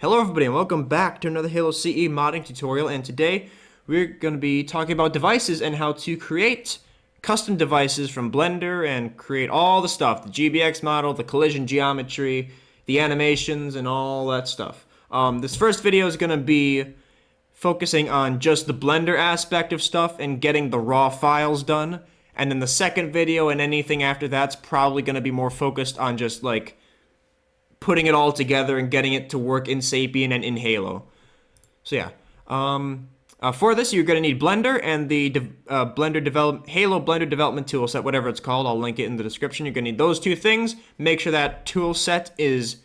Hello everybody and welcome back to another Halo CE modding tutorial, and today we're going to be talking about devices and how to create custom devices from Blender and create all the stuff, the GBX model, the collision geometry, the animations, and all that stuff. This first video is going to be focusing on just the Blender aspect of stuff and getting the raw files done, and then the second video and anything after that's probably going to be more focused on just like putting it all together and getting it to work in Sapien and in Halo. So yeah, for this you're going to need Blender and the Halo Blender development toolset, whatever it's called. I'll link it in the description. You're going to need those two things. Make sure that toolset is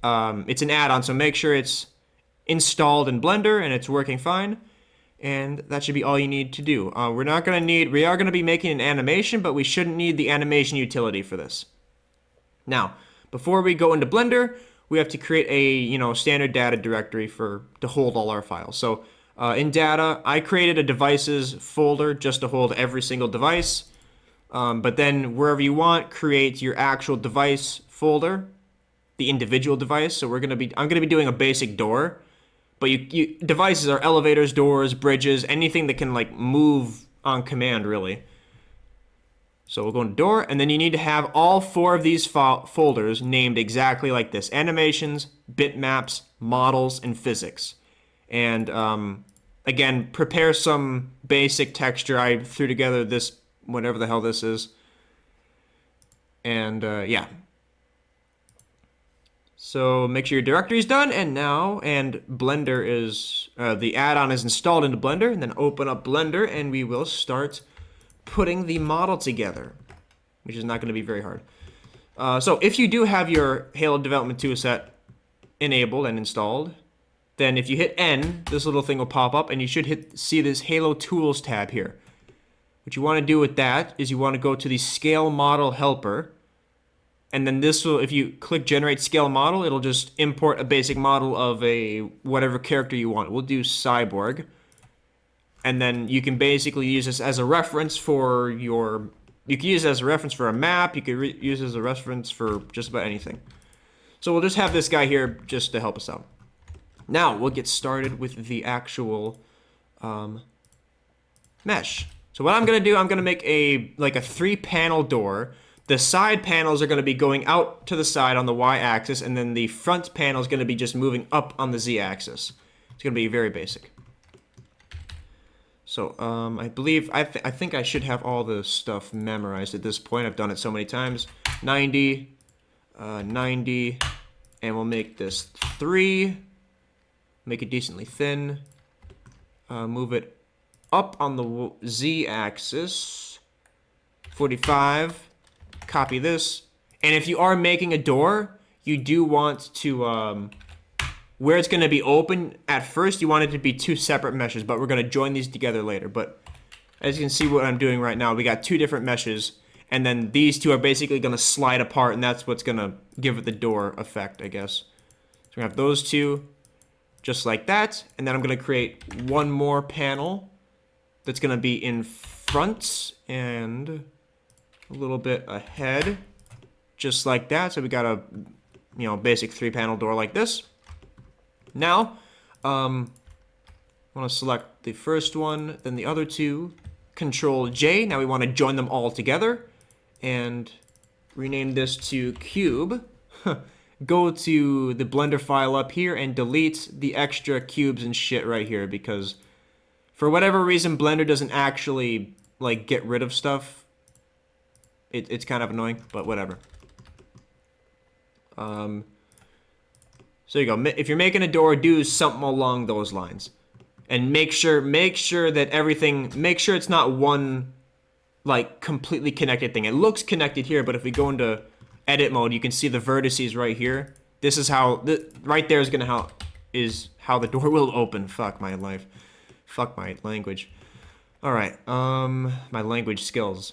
it's an add-on, so make sure it's installed in Blender and it's working fine. And that should be all you need to do. We are going to be making an animation, but we shouldn't need the animation utility for this. Now, before we go into Blender, we have to create a standard data directory to hold all our files. So in data, I created a devices folder just to hold every single device. But then wherever you want, create your actual device folder, the individual device. So I'm gonna be doing a basic door, but devices are elevators, doors, bridges, anything that can like move on command really. So we'll go into door, and then you need to have all four of these folders named exactly like this: animations, bitmaps, models, and physics. And again, prepare some basic texture. I threw together this, whatever the hell this is. And yeah. So make sure your directory is done, and Blender is, the add-on is installed into Blender, and then open up Blender, and we will start putting the model together, which is not going to be very hard. So if you do have your Halo development toolset enabled and installed, then if you hit N, this little thing will pop up, and you should see this Halo Tools tab here. What you want to do with that is you want to go to the Scale Model Helper, and then this will, if you click Generate Scale Model, it'll just import a basic model of a whatever character you want. We'll do Cyborg. And then you can basically use this as a reference for you can use it as a reference for a map, you can use it as a reference for just about anything. So we'll just have this guy here just to help us out. Now we'll get started with the actual mesh. So what I'm gonna do, I'm gonna make a 3-panel door. The side panels are gonna be going out to the side on the y-axis, and then the front panel is gonna be just moving up on the z-axis. It's gonna be very basic. So, I think I should have all the stuff memorized at this point. I've done it so many times. 90, 90, and we'll make this 3. Make it decently thin. Move it up on the z-axis. 45. Copy this. And if you are making a door, you do want to, where it's going to be open, at first you want it to be 2 separate meshes, but we're going to join these together later. But as you can see what I'm doing right now, we got 2 different meshes, and then these 2 are basically going to slide apart, and that's what's going to give it the door effect, I guess. So we have those 2, just like that, and then I'm going to create one more panel that's going to be in front and a little bit ahead, just like that. So we got a basic 3-panel door like this. Now, I want to select the first one, then the other 2, Control J. Now we want to join them all together, and rename this to Cube. Go to the Blender file up here and delete the extra cubes and shit right here, because for whatever reason, Blender doesn't actually, like, get rid of stuff. It's kind of annoying, but whatever. So you go. If you're making a door, do something along those lines, and make sure that everything. Make sure it's not one, like, completely connected thing. It looks connected here, but if we go into edit mode, you can see the vertices right here. This is how right there is how the door will open. Fuck my life. Fuck my language. All right. My language skills.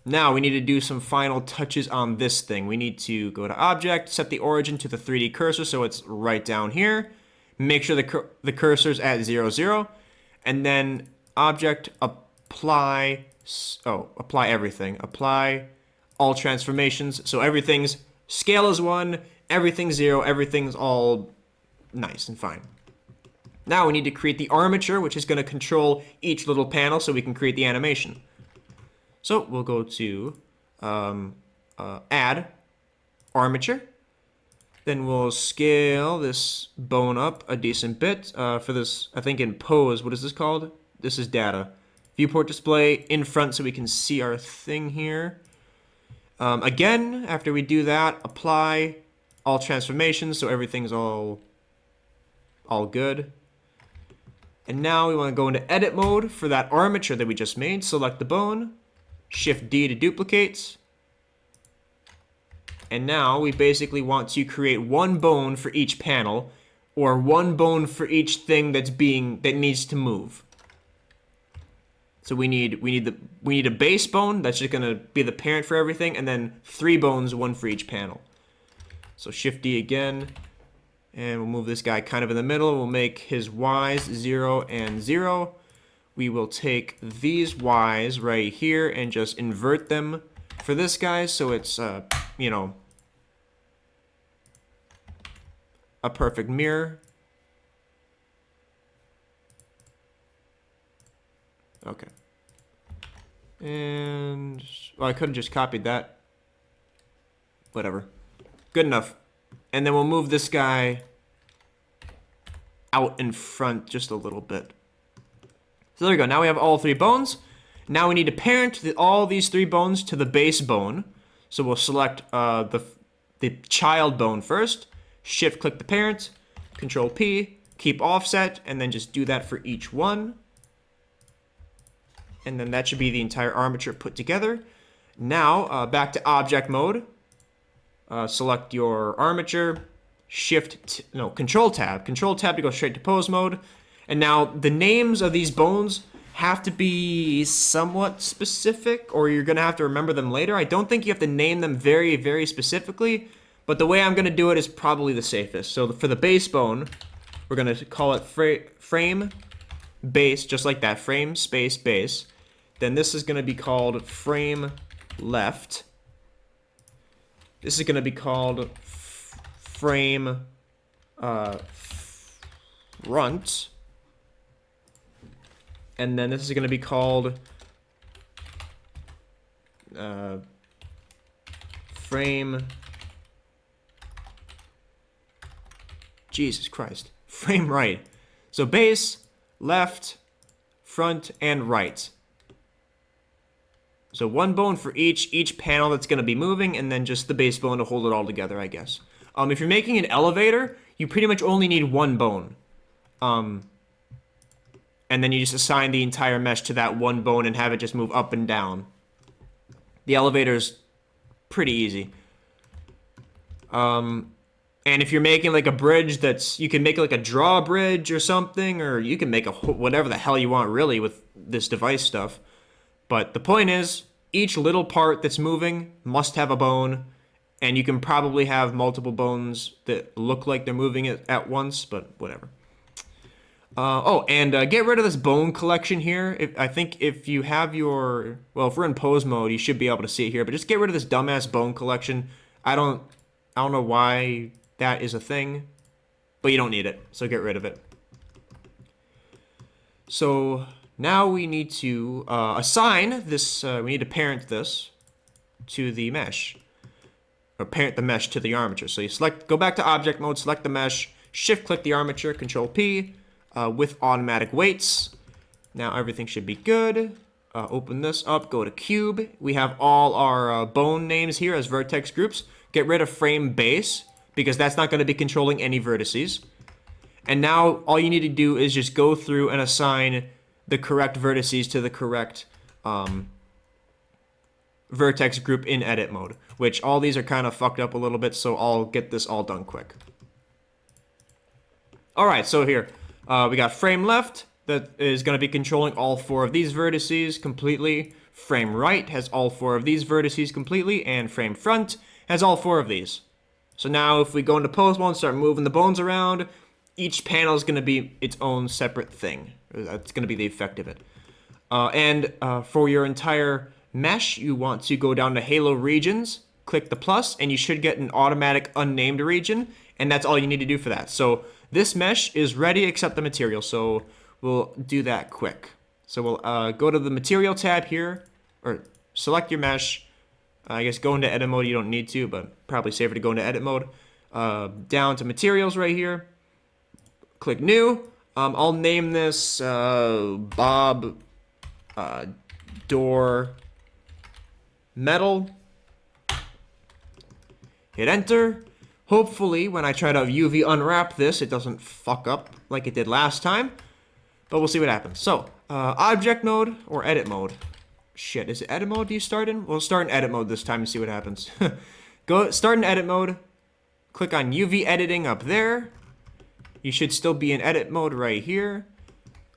Now we need to do some final touches on this thing. We need to go to Object, set the origin to the 3D cursor so it's right down here. Make sure the cursor's at 0, 0. And then Object, apply everything. Apply all transformations, so everything's Scale is 1, everything's 0, everything's all nice and fine. Now we need to create the armature, which is going to control each little panel so we can create the animation. So we'll go to add armature. Then we'll scale this bone up a decent bit. For this, I think in pose, what is this called? This is data. Viewport display in front so we can see our thing here. Again, after we do that, apply all transformations so everything's all good. And now we want to go into edit mode for that armature that we just made. Select the bone, Shift D to duplicate. And now we basically want to create one bone for each panel, or one bone for each thing that needs to move. So we need a base bone that's just gonna be the parent for everything, and then 3 bones, 1 for each panel. So Shift D again. And we'll move this guy kind of in the middle. We'll make his Y's 0 and 0. We will take these Y's right here and just invert them for this guy so it's, you know, a perfect mirror. Okay. And, well, I could have just copied that. Whatever. Good enough. And then we'll move this guy out in front just a little bit. So there we go. Now we have all 3 bones. Now we need to parent all these 3 bones to the base bone. So we'll select the child bone first. Shift click the parent. Control P. Keep offset. And then just do that for each one. And then that should be the entire armature put together. Now back to object mode. Select your armature, Control Tab to go straight to pose mode. And now the names of these bones have to be somewhat specific, or you're gonna have to remember them later. I don't think you have to name them very, very specifically, but the way I'm gonna do it is probably the safest. So for the base bone, we're gonna call it frame base, just like that, frame space base. Then this is gonna be called frame left. This is going to be called frame front. And then this is going to be called frame... Jesus Christ. Frame right. So base, left, front, and right. So 1 bone for each panel that's going to be moving, and then just the base bone to hold it all together, I guess. If you're making an elevator, you pretty much only need 1 bone. And then you just assign the entire mesh to that 1 bone and have it just move up and down. The elevator's pretty easy. And if you're making like a bridge you can make like a drawbridge or something, or you can make whatever the hell you want really with this device stuff. But the point is, each little part that's moving must have a bone, and you can probably have multiple bones that look like they're moving it at once, but whatever. Get rid of this bone collection here. I think if you have your... Well, if we're in pose mode, you should be able to see it here, but just get rid of this dumbass bone collection. I don't know why that is a thing, but you don't need it, so get rid of it. So... Now we need to assign this, we need to parent this to the mesh. Or parent the mesh to the armature. So you go back to object mode, select the mesh, shift click the armature, Control P, with automatic weights. Now everything should be good. Open this up, go to cube. We have all our bone names here as vertex groups. Get rid of frame base, because that's not going to be controlling any vertices. And now all you need to do is just go through and assign the correct vertices to the correct vertex group in edit mode, which all these are kind of fucked up a little bit, so I'll get this all done quick. Alright, so here, we got frame left, that is going to be controlling all 4 of these vertices completely. Frame right has all 4 of these vertices completely, and frame front has all 4 of these. So now if we go into pose mode and start moving the bones around, each panel is going to be its own separate thing. That's going to be the effect of it. For your entire mesh, you want to go down to Halo Regions, click the plus, and you should get an automatic unnamed region, and that's all you need to do for that. So this mesh is ready except the material, so we'll do that quick. So we'll go to the material tab here, or select your mesh. I guess go into edit mode, you don't need to, but probably safer to go into edit mode. Down to materials right here. Click new. I'll name this Bob Door Metal. Hit enter. Hopefully, when I try to UV unwrap this, it doesn't fuck up like it did last time. But we'll see what happens. So, object mode or edit mode. Shit, is it edit mode do you start in? We'll start in edit mode this time and see what happens. Go start in edit mode. Click on UV editing up there. You should still be in edit mode right here.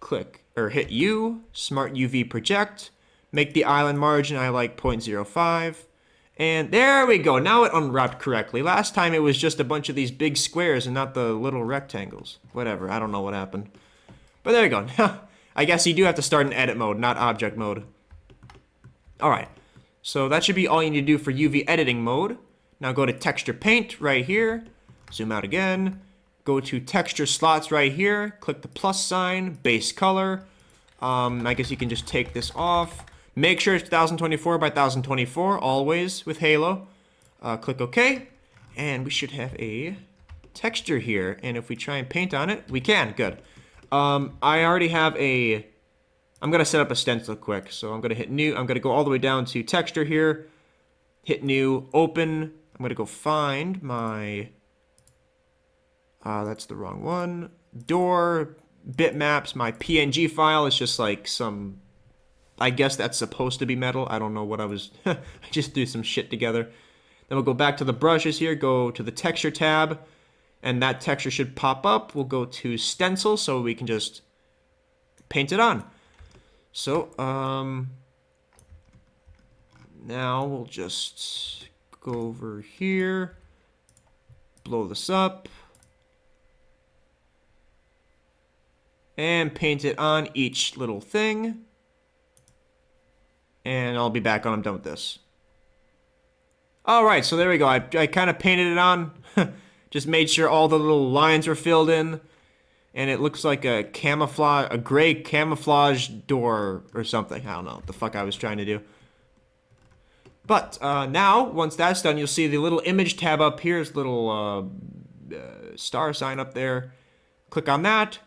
Click or hit U, smart UV project. Make the island margin I like 0.05. And there we go. Now it unwrapped correctly. Last time it was just a bunch of these big squares and not the little rectangles. Whatever, I don't know what happened. But there you go. I guess you do have to start in edit mode, not object mode. Alright, so that should be all you need to do for UV editing mode. Now go to texture paint right here. Zoom out again. Go to texture slots right here. Click the plus sign, base color. I guess you can just take this off. Make sure it's 1024 by 1024, always with Halo. Click OK. And we should have a texture here. And if we try and paint on it, we can. Good. I already have a... I'm going to set up a stencil quick. So I'm going to hit new. I'm going to go all the way down to texture here. Hit new, open. I'm going to go find my... that's the wrong one. Door, bitmaps, my PNG file is just like some... I guess that's supposed to be metal. I don't know what I was... I just threw some shit together. Then we'll go back to the brushes here. Go to the texture tab. And that texture should pop up. We'll go to stencil so we can just paint it on. So, now we'll just go over here. Blow this up. And paint it on each little thing. And I'll be back when I'm done with this. Alright, so there we go. I kind of painted it on. Just made sure all the little lines were filled in. And it looks like a gray camouflage door or something. I don't know what the fuck I was trying to do. But now, once that's done, you'll see the little image tab up here. There's a little star sign up there. Click on that.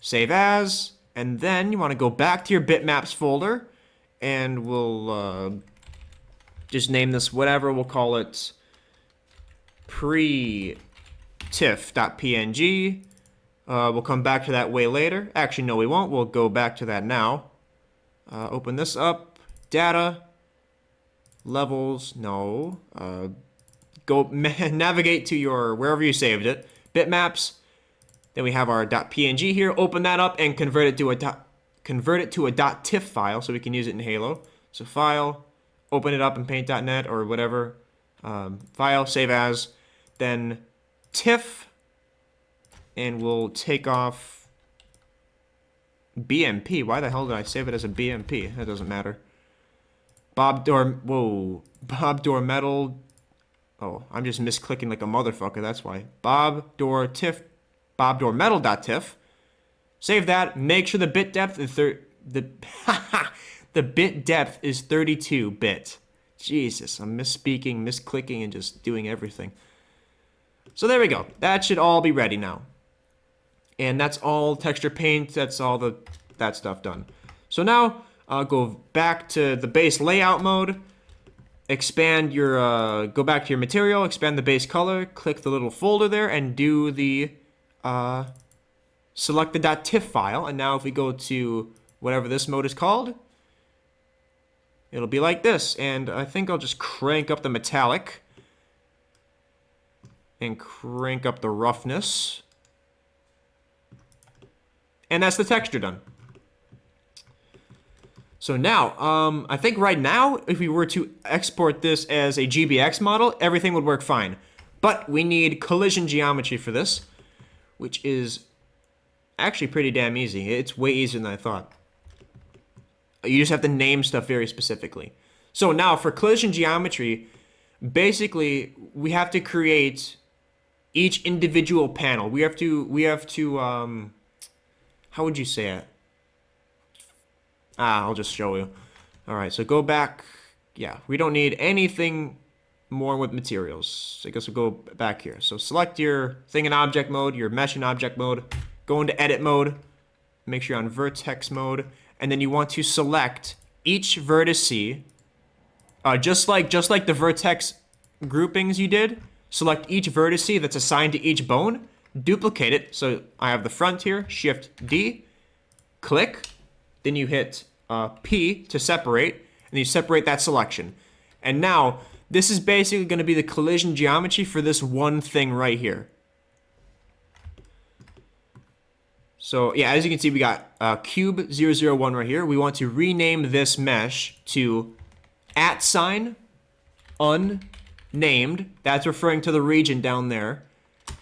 Save as. And then you want to go back to your bitmaps folder. And we'll just name this whatever. We'll call it pre-tiff.png. We'll come back to that way later. Actually, no, we won't. We'll go back to that now. Open this up. Data. Levels. No. Go navigate to your wherever you saved it. Bitmaps. Then we have our .png here. Open that up and convert it to a .tiff file so we can use it in Halo. So file. Open it up in paint.net or whatever. File. Save as. Then tiff. And we'll take off BMP. Why the hell did I save it as a BMP? That doesn't matter. Bob Door Metal. Oh, I'm just misclicking like a motherfucker. That's why. Bob Door Metal.tiff. Save that. Make sure the bit depth is the bit depth is 32 bit. Jesus, I'm misspeaking, misclicking, and just doing everything. So there we go. That should all be ready now. And that's all texture paint. That's all that stuff done. So now I'll go back to the base layout mode. Expand your go back to your material. Expand the base color. Click the little folder there and do the select the .tiff file. And now if we go to whatever this mode is called, it'll be like this. And I think I'll just crank up the metallic and crank up the roughness. And that's the texture done. So now, I think right now, if we were to export this as a GBX model, everything would work fine. But we need collision geometry for this, which is actually pretty damn easy. It's way easier than I thought. You just have to name stuff very specifically. So now for collision geometry, basically we have to create each individual panel. We have to how would you say it? I'll just show you. All right, so go back. Yeah, we don't need anything more with materials. I guess we'll go back here. So select your thing in object mode, your mesh in object mode, go into edit mode, make sure you're on vertex mode, and then you want to select each vertice, just like the vertex groupings you did. Select each vertice that's assigned to each bone, duplicate it. So I have the front here, Shift D, click, then you hit P to separate, and you separate that selection. And now, this is basically going to be the collision geometry for this one thing right here. So, yeah, as you can see, we got cube 001 right here. We want to rename this mesh to @ unnamed. That's referring to the region down there.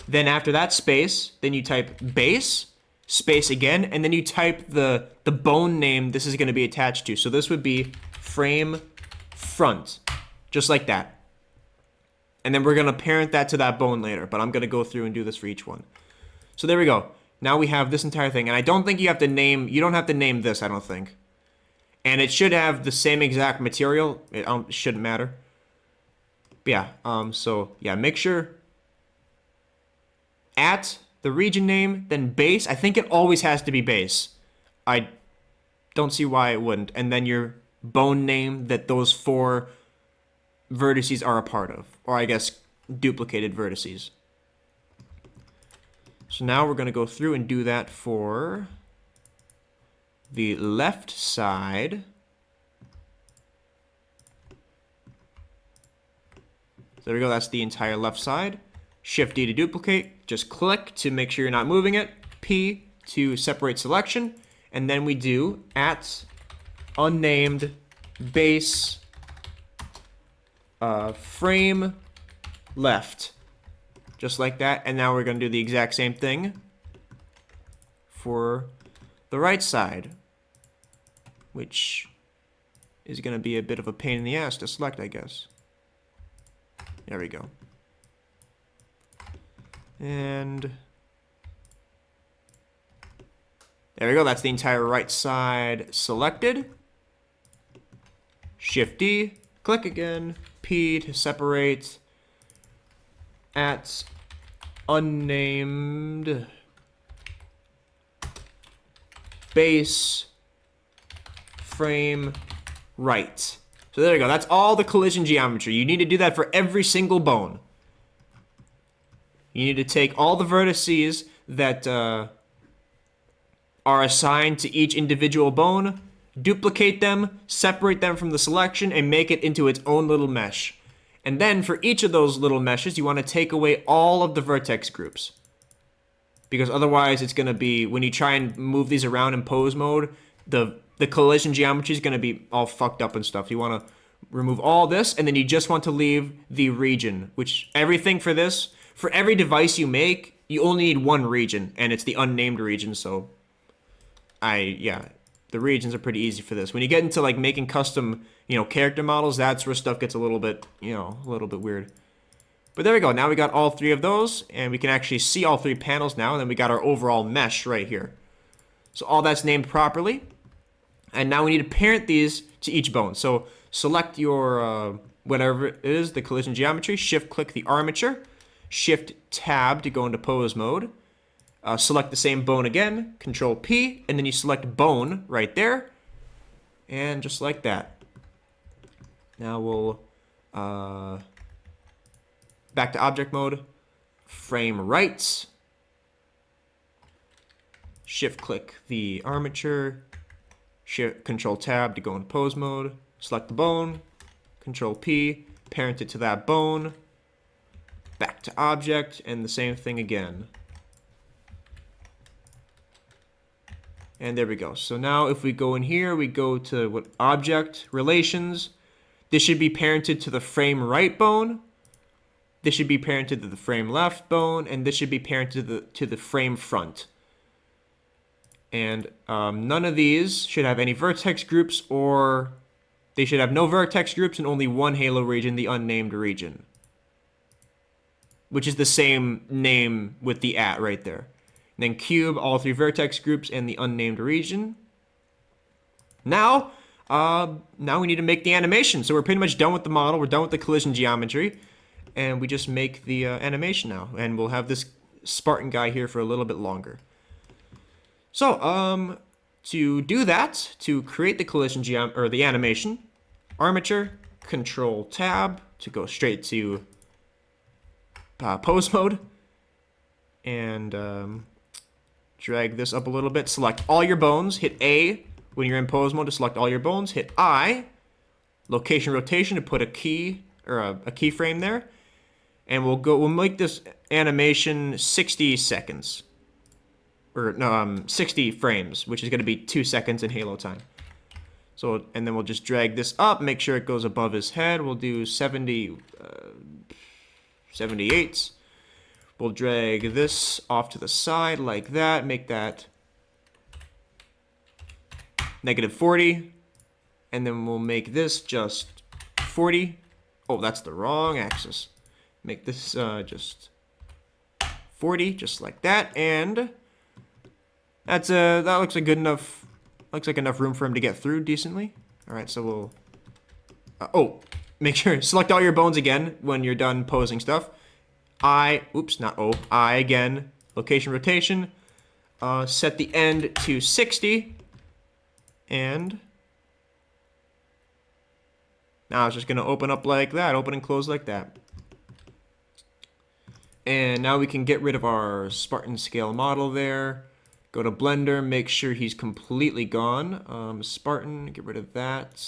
Then after that space, then you type base, space again, and then you type the bone name this is going to be attached to. So this would be frame front, just like that. And then we're going to parent that to that bone later, but I'm going to go through and do this for each one. So there we go. Now we have this entire thing, and I don't think you have to name, you don't have to name this, I don't think. And it should have the same exact material. It shouldn't matter. But yeah, so yeah, make sure at the region name, then base. I think it always has to be base. I don't see why it wouldn't. And then your bone name that those 4 vertices are a part of. Or I guess duplicated vertices. So now we're going to go through and do that for the left side. So there we go. That's the entire left side. Shift D to duplicate. Just click to make sure you're not moving it. P to separate selection. And then we do @unnamed base frame left. Just like that. And now we're going to do the exact same thing for the right side, which is going to be a bit of a pain in the ass to select, I guess. There we go. And there we go. That's the entire right side selected. Shift D, click again, P to separate @unnamed base frame right. So there you go. That's all the collision geometry. You need to do that for every single bone. You need to take all the vertices that are assigned to each individual bone, duplicate them, separate them from the selection, and make it into its own little mesh. And then for each of those little meshes, you want to take away all of the vertex groups. Because otherwise it's going to be, when you try and move these around in pose mode, the collision geometry is going to be all fucked up and stuff. You want to remove all this, and then you just want to leave the region, which everything for this, for every device you make, you only need one region, and it's the unnamed region, so the regions are pretty easy for this. When you get into like making custom, character models, that's where stuff gets a little bit, a little bit weird. But there we go. Now we got all 3 of those, and we can actually see all 3 panels now, and then we got our overall mesh right here. So all that's named properly. And now we need to parent these to each bone. So select your, whatever it is, the collision geometry, shift-click the armature, shift-tab to go into pose mode. Select the same bone again, Control-P, and then you select bone right there. And just like that. Now we'll, back to object mode, frame right, shift-click the armature, Control-Tab to go into pose mode, select the bone, Control-P, parent it to that bone, back to object, and the same thing again. And there we go. So now if we go in here, we go to what object relations. This should be parented to the frame right bone. This should be parented to the frame left bone, and this should be parented to the frame front. And none of these should have any vertex groups or They should have no vertex groups and only one halo region, the unnamed region. Which is the same name with the @ right there. And then cube, all 3 vertex groups and the unnamed region. Now we need to make the animation. So we're pretty much done with the model. We're done with the collision geometry. And we just make the animation now. And we'll have this Spartan guy here for a little bit longer. So, to do that, to create the collision or the animation, Armature, Control Tab to go straight to pose mode, and drag this up a little bit. Select all your bones. Hit A when you're in pose mode to select all your bones. Hit I, location rotation to put a key or a keyframe there, and we'll make this animation 60 seconds. Or no, 60 frames, which is going to be 2 seconds in Halo time. So, and then we'll just drag this up, make sure it goes above his head. We'll do 78. We'll drag this off to the side like that, make that -40. And then we'll make this just 40. Oh, that's the wrong axis. Make this just 40, just like that, and that looks like good enough. Looks like enough room for him to get through decently. All right, so we'll make sure select all your bones again when you're done posing stuff. I again. Location rotation. Set the end to 60, and now it's just gonna open up like that, open and close like that. And now we can get rid of our Spartan scale model there. Go to Blender, make sure he's completely gone. Spartan, get rid of that.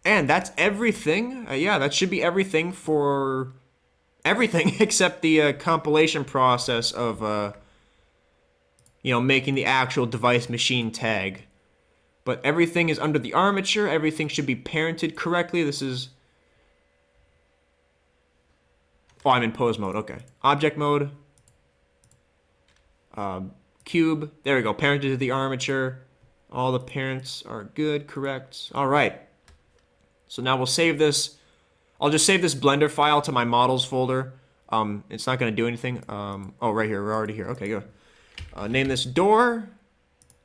And that's everything. Yeah, that should be everything for everything except the compilation process of, making the actual device machine tag. But everything is under the armature. Everything should be parented correctly. This is... Oh, I'm in pose mode. Okay. Object mode. Cube. There we go. Parented to the armature. All the parents are good, correct. All right. So now we'll save this. I'll just save this Blender file to my models folder. It's not going to do anything. Oh, right here. We're already here. Okay, go. Name this door.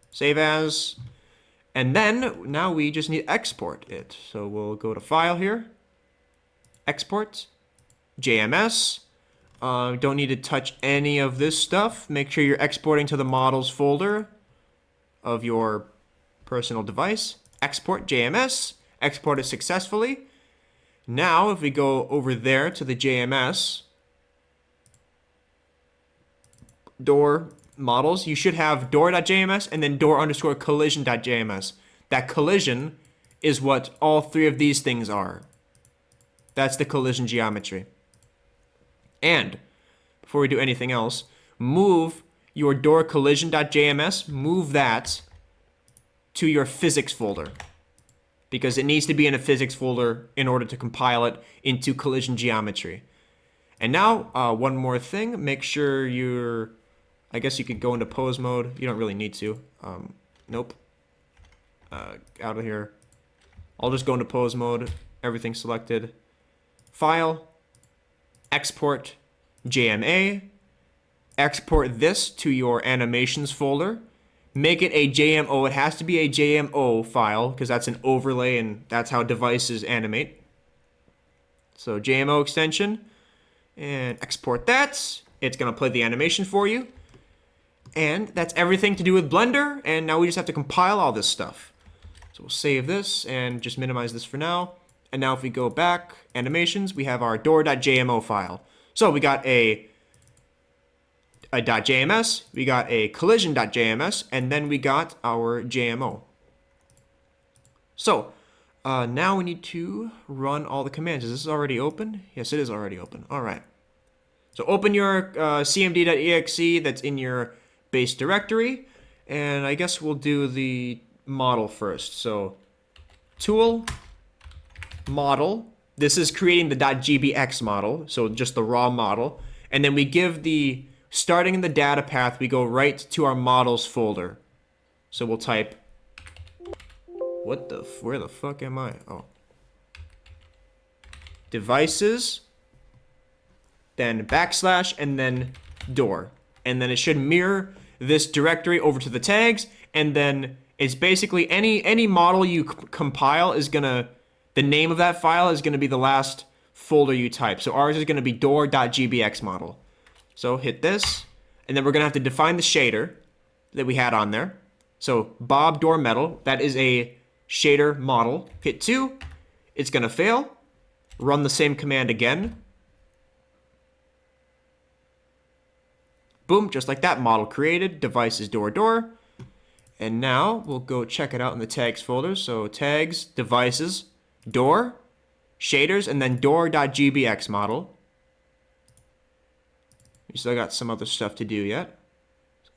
Save as. And then now we just need to export it. So we'll go to File here. Export. JMS. Don't need to touch any of this stuff. Make sure you're exporting to the models folder of your personal device. Export JMS. Export it successfully. Now, if we go over there to the JMS, door models, you should have door.jms and then door_collision.jms. That collision is what all 3 of these things are. That's the collision geometry. And before we do anything else, move your door collision.jms, move that to your physics folder, because it needs to be in a physics folder in order to compile it into collision geometry. And now, one more thing, make sure you're, I guess you could go into pose mode. You don't really need to. Nope. Out of here. I'll just go into pose mode, everything selected. File, export JMA, export this to your animations folder, make it a JMO. It has to be a JMO file because that's an overlay and that's how devices animate. So JMO extension, and export that. It's going to play the animation for you. And that's everything to do with Blender, and now we just have to compile all this stuff. So we'll save this and just minimize this for now. And now if we go back, animations, we have our door.jmo file. So we got a .jms, we got a collision.jms, and then we got our JMO. So now we need to run all the commands. Is this already open? Yes, it is already open. All right. So open your cmd.exe that's in your base directory, and I guess we'll do the model first. So tool, model. This is creating the .gbx model, so just the raw model. And then we give the, starting in the data path, we go right to our models folder. So we'll type where the fuck am I? Oh. Devices, then backslash, and then door. And then it should mirror this directory over to the tags, and then it's basically any model you compile is gonna, the name of that file is gonna be the last folder you type. So ours is gonna be door.gbx model. So hit this, and then we're gonna have to define the shader that we had on there. So Bob door metal, that is a shader model. Hit 2, it's gonna fail. Run the same command again. Boom, just like that, model created, devices door. And now we'll go check it out in the tags folder. So tags, devices, door, shaders, and then door.gbx model. We still got some other stuff to do yet.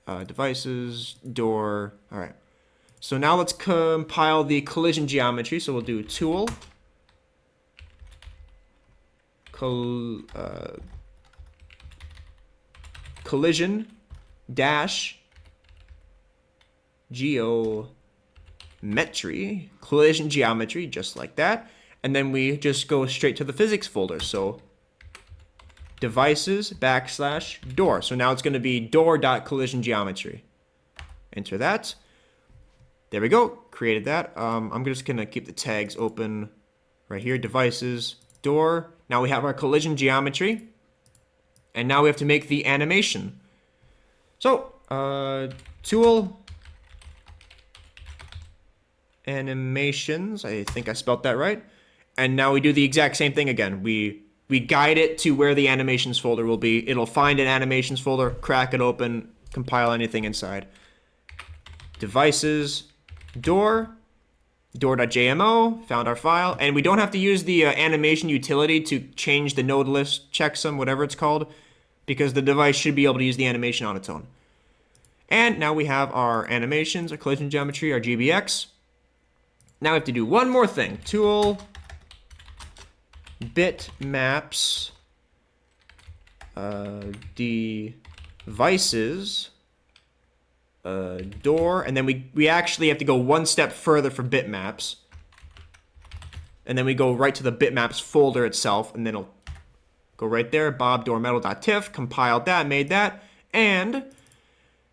Devices, door, all right. So now let's compile the collision geometry. So we'll do tool, collision dash geometry, collision geometry, just like that. And then we just go straight to the physics folder. So devices backslash door. So now it's going to be door.collision geometry. Enter that. There we go. Created that. I'm just going to keep the tags open right here. Devices, door. Now we have our collision geometry. And now we have to make the animation. So, tool, animations. I think I spelled that right. And now we do the exact same thing again. We guide it to where the animations folder will be. It'll find an animations folder, crack it open, compile anything inside. Devices, door.jmo, found our file. And we don't have to use the animation utility to change the node list, checksum, whatever it's called, because the device should be able to use the animation on its own. And now we have our animations, our collision geometry, our GBX. Now we have to do one more thing. Tool, bitmaps, devices, door, and then we actually have to go one step further for bitmaps. And then we go right to the bitmaps folder itself, and then it'll go right there, bobdoormetal.tiff, compiled that, made that, and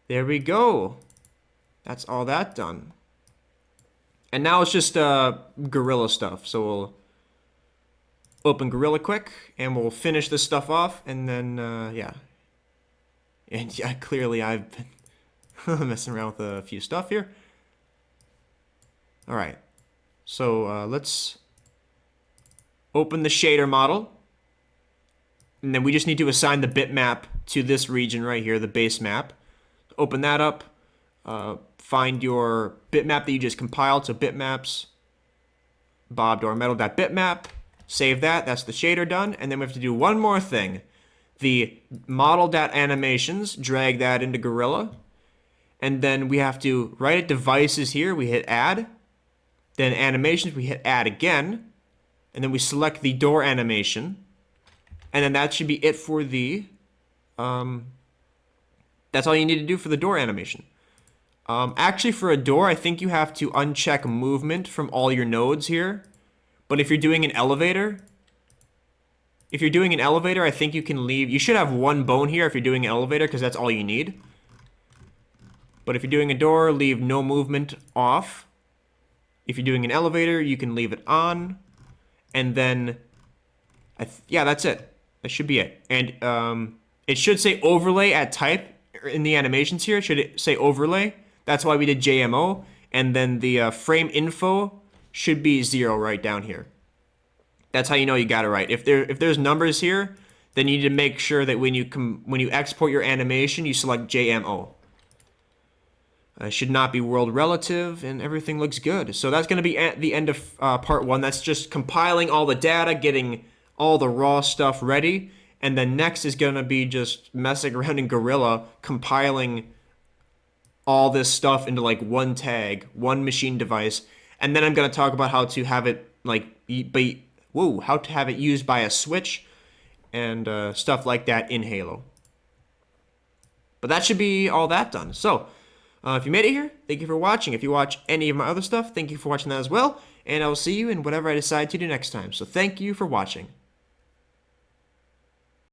there we go. That's all that done. And now it's just Gorilla stuff. So we'll open Gorilla quick, and we'll finish this stuff off, and then, yeah. And yeah, clearly I've been messing around with a few stuff here. All right. So let's open the shader model. And then we just need to assign the bitmap to this region right here, the base map. Open that up. Find your bitmap that you just compiled. So bitmaps, bobdoormetal.bitmap. Save that. That's the shader done. And then we have to do one more thing. The model.animations, drag that into Gorilla. And then we have to, right at devices here, we hit add. Then animations, we hit add again. And then we select the door animation. And then that should be it for the, that's all you need to do for the door animation. Actually, for a door, I think you have to uncheck movement from all your nodes here. But if you're doing an elevator, I think you can leave, you should have one bone here if you're doing an elevator, because that's all you need. But if you're doing a door, leave no movement off. If you're doing an elevator, you can leave it on. And then, yeah, that's it. That should be it. And it should say overlay at type in the animations here. It should say overlay. That's why we did JMO. And then the frame info should be 0 right down here. That's how you know you got it right. If there's numbers here, then you need to make sure that when you export your animation, you select JMO. Should not be world relative, and everything looks good. So that's going to be at the end of part 1. That's just compiling all the data, getting all the raw stuff ready, and then next is going to be just messing around in Gorilla, compiling all this stuff into like one tag, one machine device, and then I'm going to talk about how to have it like how to have it used by a switch and stuff like that in Halo. But that should be all that done. So If you made it here, thank you for watching. If you watch any of my other stuff, thank you for watching that as well. And I will see you in whatever I decide to do next time. So thank you for watching.